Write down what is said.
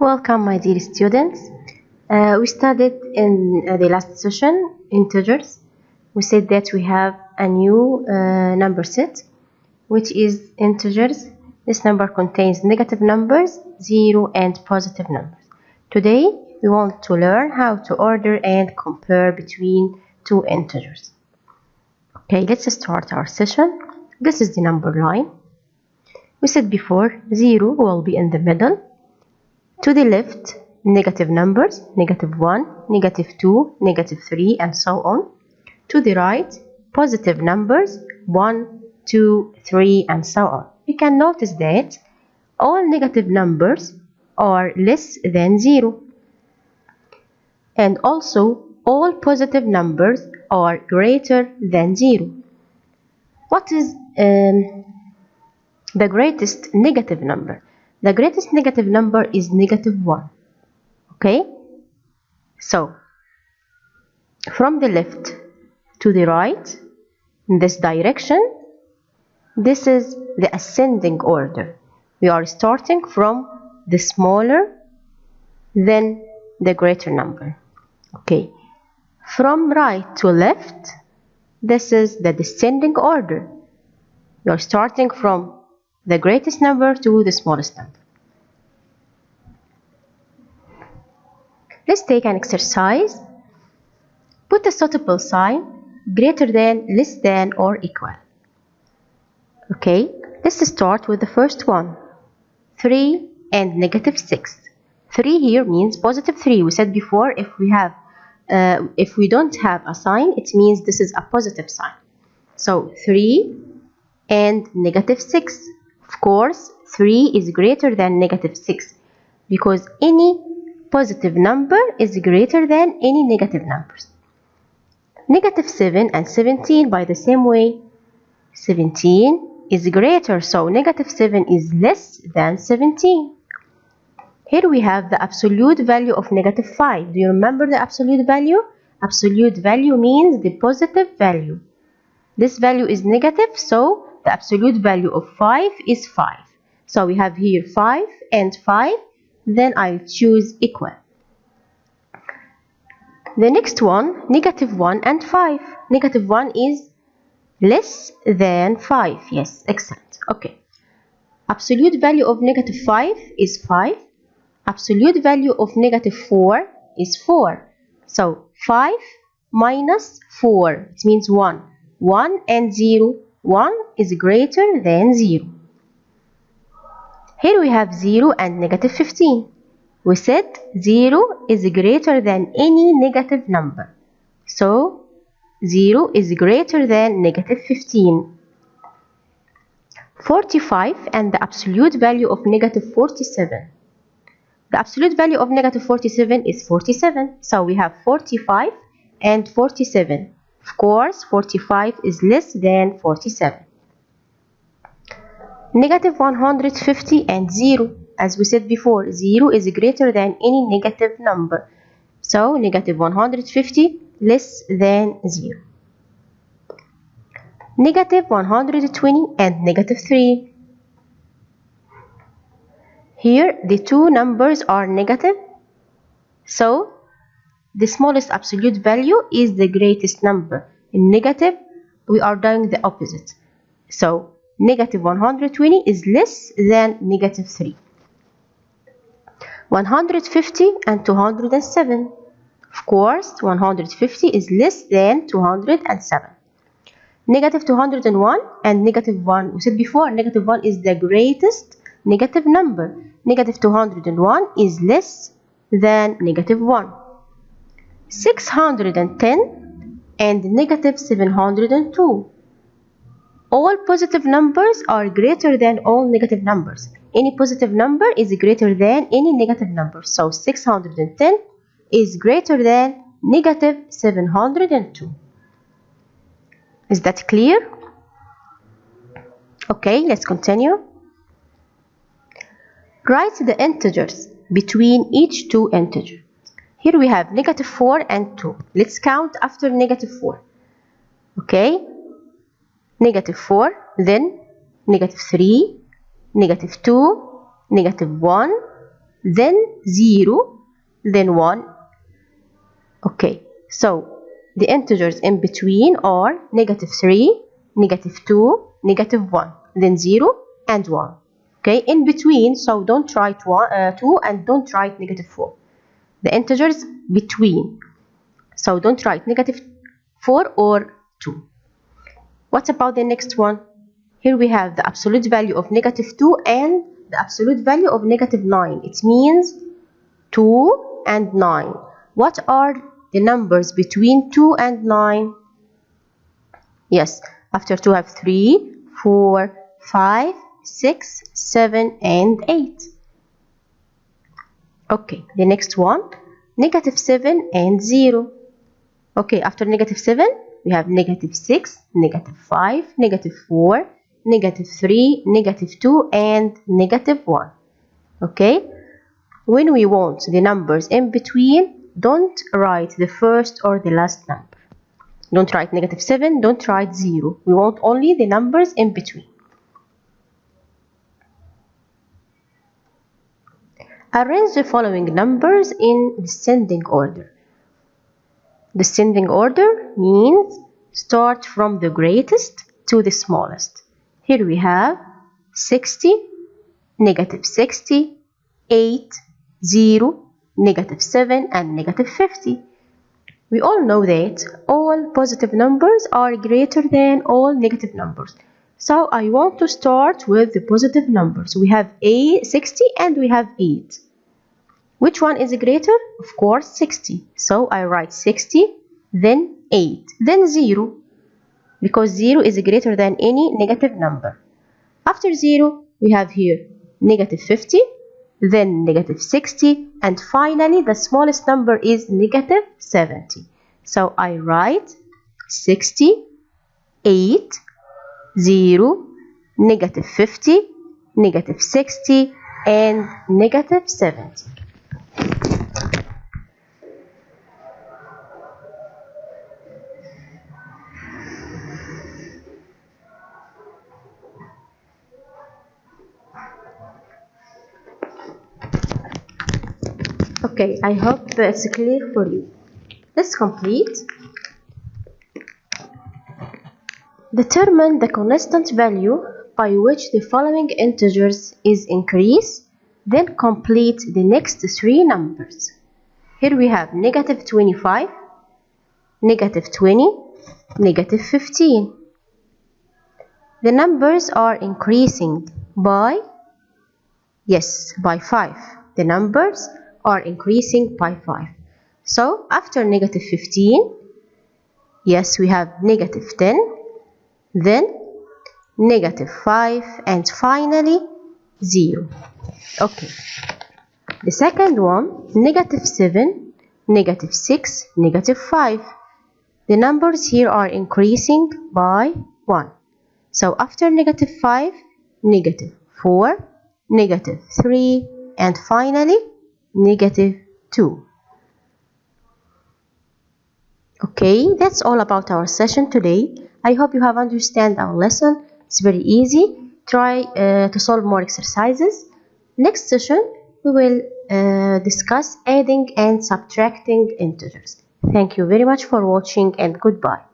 Welcome, my dear students. We studied in the last session integers. We said that we have a new number set, which is integers. This number contains negative numbers, 0 and positive numbers. Today, we want to learn how to order and compare between two integers. Okay, let's start our session. This is the number line. We said before, 0 will be in the middle. To the left, negative numbers, negative 1, negative 2, negative 3, and so on. To the right, positive numbers, 1, 2, 3, and so on. You can notice that all negative numbers are less than 0. And also, all positive numbers are greater than 0. What is the greatest negative number? The greatest negative number is negative 1. Okay? So, from the left to the right, in this direction, this is the ascending order. We are starting from the smaller, then the greater number. Okay? From right to left, this is the descending order. We are starting from the greatest number to the smallest number. Let's take an exercise. Put a suitable sign greater than, less than, or equal. Okay, let's start with the first one. 3 and negative 6. 3 here means positive 3. We said before if we don't have a sign, it means this is a positive sign. So 3 and negative 6. Of course, 3 is greater than negative 6 because any positive number is greater than any negative numbers. Negative 7 and 17 by the same way. 17 is greater, so negative 7 is less than 17. Here we have the absolute value of negative 5. Do you remember the absolute value? Absolute value means the positive value. This value is negative, so the absolute value of 5 is 5. So we have here 5 and 5. Then I choose equal. The next one, negative 1 and 5. Negative 1 is less than 5. Yes, excellent. Okay. Absolute value of negative 5 is 5. Absolute value of negative 4 is 4. So 5 minus 4, it means 1. 1 and 0. 1 is greater than 0. Here we have 0 and negative 15. We said 0 is greater than any negative number. So 0 is greater than negative 15. 45 and the absolute value of negative 47. The absolute value of negative 47 is 47. So we have 45 and 47. Of course, 45 is less than 47. Negative 150 and 0. As we said before, 0 is greater than any negative number. So, negative 150 less than 0. Negative 120 and negative 3. Here, the two numbers are negative. So, the smallest absolute value is the greatest number. In negative, we are doing the opposite. So, negative 120 is less than negative 3. 150 and 207. Of course, 150 is less than 207. Negative 201 and negative 1. We said before, negative 1 is the greatest negative number. Negative 201 is less than negative 1. 610 and negative 702. All positive numbers are greater than all negative numbers. Any positive number is greater than any negative number. So 610 is greater than negative 702. Is that clear? Okay, let's continue. Write the integers between each two integers. Here we have negative 4 and 2. Let's count after negative 4. Okay. Negative 4, then negative 3, negative 2, negative 1, then 0, then 1. Okay, so the integers in between are -3, -2, -1, then 0 and 1. Okay, in between, so don't write 2 and don't write -4. The integers between, so don't write -4 or 2. What about the next one? Here we have the absolute value of -2 and the absolute value of -9. It means 2 and 9. What are the numbers between 2 and 9? Yes, after 2 have 3, 4, 5, 6, 7, and 8. Okay, the next one, -7 and 0. Okay, after -7, we have -6, -5, -4, -3, -2, and -1. Okay, when we want the numbers in between, don't write the first or the last number. Don't write -7, don't write 0. We want only the numbers in between. Arrange the following numbers in descending order. Descending order means start from the greatest to the smallest. Here we have 60, -60, 8, 0, -7, and -50. We all know that all positive numbers are greater than all negative numbers. So I want to start with the positive numbers. We have 60 and we have 8. Which one is greater? Of course 60. So I write 60, then 8, then 0. Because 0 is greater than any negative number. After 0, we have here -50, then -60, and finally the smallest number is -70. So I write 60, 8, 0, -50, -60, and -70. Okay, I hope it's clear for you. Let's complete. Determine the constant value by which the following integers is increased, then complete the next 3 numbers. Here we have -25, -20, -15. The numbers are increasing by, yes, by 5. The numbers are increasing by 5. So after -15, yes, we have -10, then -5, and finally 0. Okay. The second one, -7, -6, -5. The numbers here are increasing by 1. So after -5, -4, -3, and finally -2. Okay, that's all about our session today. I hope you have understand our lesson. It's very easy. Try to solve more exercises. Next session, we will discuss adding and subtracting integers. Thank you very much for watching and goodbye.